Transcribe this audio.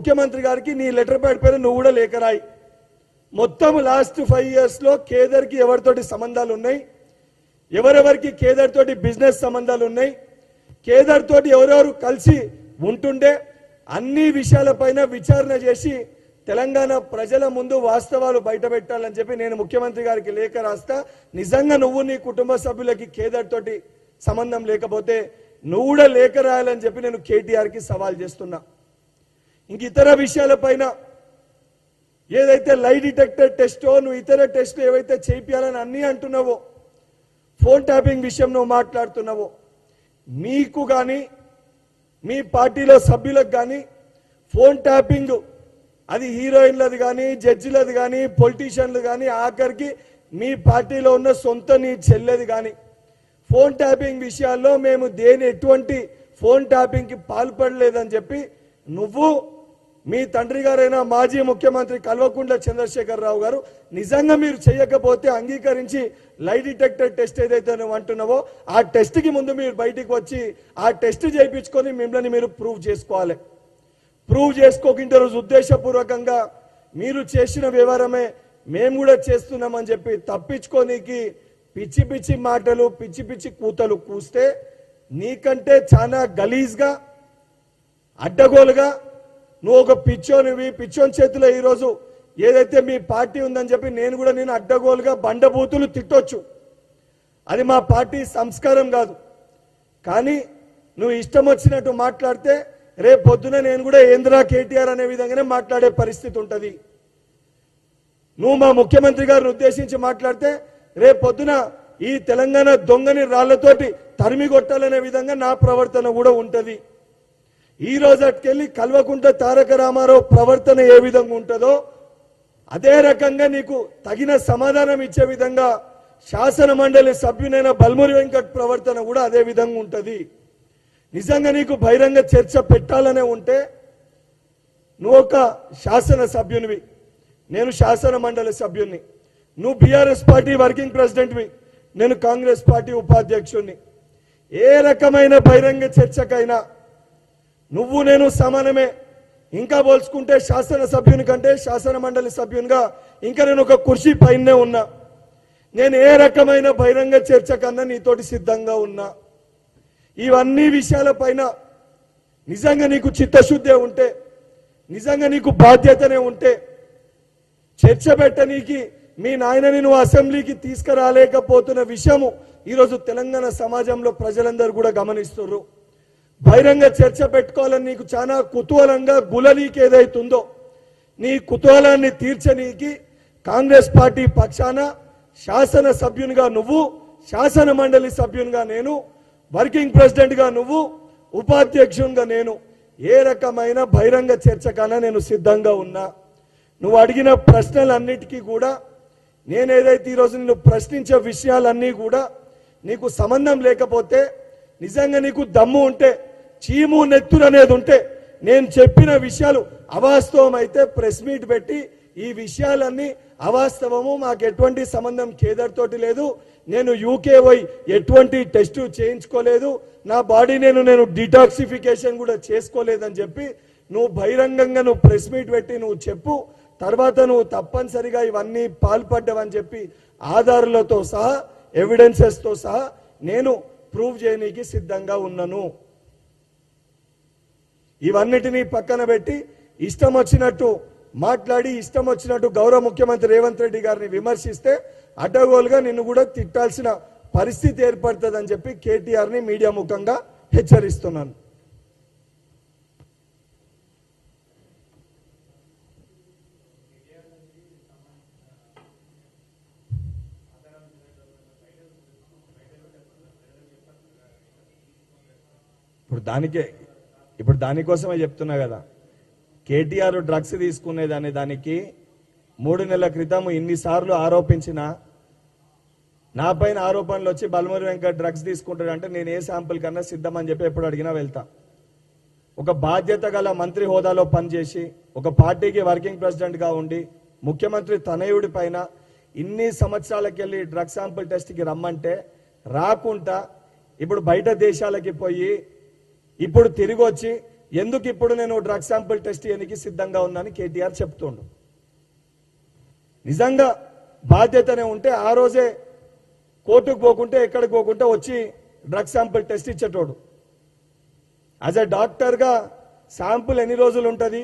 ముఖ్యమంత్రి గారికి నీ లెటర్ ప్యాడ్ పైన నువ్వు కూడా లేఖ రాయి. మొత్తం లాస్ట్ 5 years లో కేదర్ కి ఎవరితోటి సంబంధాలు ఉన్నాయి, ఎవరెవరికి కేదర్ తోటి బిజినెస్ సంబంధాలు ఉన్నాయి, కేదర్ తోటి ఎవరెవరు కలిసి ఉంటుండే అన్ని విషయాలపైన విచారణ చేసి తెలంగాణ ప్రజల ముందు వాస్తవాలు బయటపెట్టాలని చెప్పి నేను ముఖ్యమంత్రి గారికి లేఖ రాస్తా. నిజంగా నువ్వు నీ కుటుంబ సభ్యులకి కేదర్ తోటి సంబంధం లేకపోతే నువ్వు కూడా లేఖ రాయాలని చెప్పి నేను కేటీఆర్ కి సవాల్ చేస్తున్నా. ఇంక ఇతర విషయాలపైన ఏదైతే లై డిటెక్టర్ టెస్టో నువ్వు ఇతర టెస్టులు ఏవైతే చేయించాలని అన్నీ అంటున్నావో, ఫోన్ ట్యాపింగ్ విషయం నువ్వు మాట్లాడుతున్నావో, మీకు కానీ మీ పార్టీలో సభ్యులకు కానీ ఫోన్ ట్యాపింగ్ అది హీరోయిన్లది కానీ జడ్జిలది కానీ పొలిటీషియన్లు కానీ ఆఖరికి మీ పార్టీలో ఉన్న సొంత నీ చెల్లెది కానీ ఫోన్ ట్యాపింగ్ విషయాల్లో మేము ఎటువంటి ఫోన్ ట్యాపింగ్కి పాల్పడలేదని చెప్పి నువ్వు మీ తండ్రి గారైన మాజీ ముఖ్యమంత్రి కల్వకుంట్ల చంద్రశేఖరరావు గారు నిజంగా మీరు చేయకపోతే అంగీకరించి లై డిటెక్టర్ టెస్ట్ ఏదైతే నువ్వు అంటున్నావో ఆ టెస్ట్కి ముందు మీరు బయటికి వచ్చి ఆ టెస్ట్ చేయించుకొని మిమ్మల్ని మీరు ప్రూవ్ చేసుకోవాలి. ప్రూవ్ చేసుకోకుండా రోజు ఉద్దేశపూర్వకంగా మీరు చేసిన వ్యవహారమే మేము కూడా చేస్తున్నామని చెప్పి తప్పించుకోనికి పిచ్చి పిచ్చి మాటలు పిచ్చి పిచ్చి కూతలు కూస్తే నీకంటే చాలా గలీజ్గా అడ్డగోలుగా నువ్వు ఒక పిచ్చోని చేతిలో ఈరోజు ఏదైతే మీ పార్టీ ఉందని చెప్పి నేను అడ్డగోలుగా బండబూతులు తిట్టొచ్చు. అది మా పార్టీ సంస్కారం కాదు. కానీ నువ్వు ఇష్టం వచ్చినట్టు మాట్లాడితే రేపు పొద్దున నేను కూడా ఏంద్రా కేటీఆర్ అనే విధంగానే మాట్లాడే పరిస్థితి ఉంటుంది. నువ్వు మా ముఖ్యమంత్రి గారిని ఉద్దేశించి మాట్లాడితే రేపు పొద్దున ఈ తెలంగాణ దొంగని రాళ్లతోటి తరిమి కొట్టాలనే విధంగా నా ప్రవర్తన కూడా ఉంటుంది. ఈ రోజు అటుకెళ్ళి కల్వకుంట్ల తారక రామారావు ప్రవర్తన ఏ విధంగా ఉంటుందో అదే రకంగా నీకు తగిన సమాధానం ఇచ్చే విధంగా శాసన మండలి సభ్యునైన బల్మురి వెంకట్ ప్రవర్తన కూడా అదే విధంగా ఉంటుంది. నిజంగా నీకు బహిరంగ చర్చ పెట్టాలనే ఉంటే నువ్వు ఒక శాసన సభ్యునివి, నేను శాసన మండలి సభ్యుని, నువ్వు బీఆర్ఎస్ పార్టీ వర్కింగ్ ప్రెసిడెంట్వి, నేను కాంగ్రెస్ పార్టీ ఉపాధ్యక్షుడిని. ఏ రకమైన బహిరంగ చర్చకైనా నువ్వు నేను సమానమే. ఇంకా పోల్చుకుంటే శాసన సభ్యుని కంటే శాసన మండలి సభ్యునిగా ఇంకా నేను ఒక కుర్చీ పైనే ఉన్నా. నేను ఏ రకమైన బహిరంగ చర్చ కన్నా నీతోటి సిద్ధంగా ఉన్నా. ఇవన్నీ విషయాలపైన నిజంగా నీకు చిత్తశుద్ధి ఉంటే, నిజంగా నీకు బాధ్యతనే ఉంటే చర్చ పెట్టనీకి మీ నాయనని నువ్వు అసెంబ్లీకి తీసుకురాలేకపోతున్న విషయము ఈరోజు తెలంగాణ సమాజంలో ప్రజలందరూ కూడా గమనిస్తున్నారు. బహిరంగ చర్చ పెట్టుకోవాలని నీకు చాలా కుతూహలంగా గులనీకి ఏదైతుందో నీ కుతూహలాన్ని తీర్చనీకి కాంగ్రెస్ పార్టీ పక్షాన శాసన సభ్యునిగా నువ్వు, శాసన మండలి సభ్యునిగా నేను, వర్కింగ్ ప్రెసిడెంట్గా నువ్వు, ఉపాధ్యక్షునిగా నేను ఏ రకమైన బహిరంగ చర్చకన్నా నేను సిద్ధంగా ఉన్నా. నువ్వు అడిగిన ప్రశ్నలన్నిటికీ కూడా నేనేదైతే ఈరోజు నిన్ను ప్రశ్నించే విషయాలన్నీ కూడా నీకు సంబంధం లేకపోతే, నిజంగా నీకు దమ్ము ఉంటే, చీము నెత్తురు అనేది ఉంటే, నేను చెప్పిన విషయాలు అవాస్తవం అయితే ప్రెస్ మీట్ పెట్టి ఈ విషయాలన్నీ అవాస్తవము, మాకు ఎటువంటి సంబంధం కేదర్ తోటి లేదు, నేను యూకే పోయి ఎటువంటి టెస్టు చేయించుకోలేదు, నా బాడీ నేను డిటాక్సిఫికేషన్ కూడా చేసుకోలేదని చెప్పి నువ్వు బహిరంగంగా నువ్వు ప్రెస్ మీట్ పెట్టి నువ్వు చెప్పు. తర్వాత నువ్వు తప్పనిసరిగా ఇవన్నీ పాల్పడ్డావని చెప్పి ఆధారాలతో సహా ఎవిడెన్సెస్తో సహా నేను ప్రూవ్ చేయడానికి సిద్ధంగా ఉన్నాను. ఇవన్నిటినీ పక్కన పెట్టి ఇష్టం వచ్చినట్టు మాట్లాడి ఇష్టం వచ్చినట్టు గౌరవ ముఖ్యమంత్రి రేవంత్ రెడ్డి గారిని విమర్శిస్తే అడ్డగోలుగా నిన్ను కూడా తిట్టాల్సిన పరిస్థితి ఏర్పడుతుందని చెప్పి కేటీఆర్ని మీడియా ముఖంగా హెచ్చరిస్తున్నాను. ఇప్పుడు దానికోసమే చెప్తున్నా కదా, కేటీఆర్ డ్రగ్స్ తీసుకునేదాన్ని దానికి 3 నెలల క్రితం ఇన్నిసార్లు ఆరోపించిన నా పైన ఆరోపణలు వచ్చి బల్మురి వెంకట్ డ్రగ్స్ తీసుకుంటాడంటే నేను ఏ శాంపుల్ కన్నా సిద్ధమని చెప్పి ఎప్పుడు అడిగినా వెళ్తా. ఒక బాధ్యత గల మంత్రి హోదాలో పనిచేసి ఒక పార్టీకి వర్కింగ్ ప్రెసిడెంట్గా ఉండి ముఖ్యమంత్రి తనయుడి పైన ఇన్ని సంవత్సరాలకెళ్ళి డ్రగ్ శాంపుల్ టెస్ట్కి రమ్మంటే రాకుండా ఇప్పుడు బయట దేశాలకి పోయి ఇప్పుడు తిరిగి వచ్చి ఎందుకు ఇప్పుడు నేను డ్రగ్ శాంపుల్ టెస్ట్ చేయడానికి సిద్ధంగా ఉన్నానని కేటీఆర్ చెప్తుండు. నిజంగా బాధ్యతనే ఉంటే ఆ రోజే కోర్టుకు పోకుంటే ఎక్కడికి పోకుంటే వచ్చి డ్రగ్ శాంపుల్ టెస్ట్ ఇచ్చేటోడు. యాజ్ ఎ డాక్టర్గా శాంపుల్ ఎన్ని రోజులు ఉంటుంది,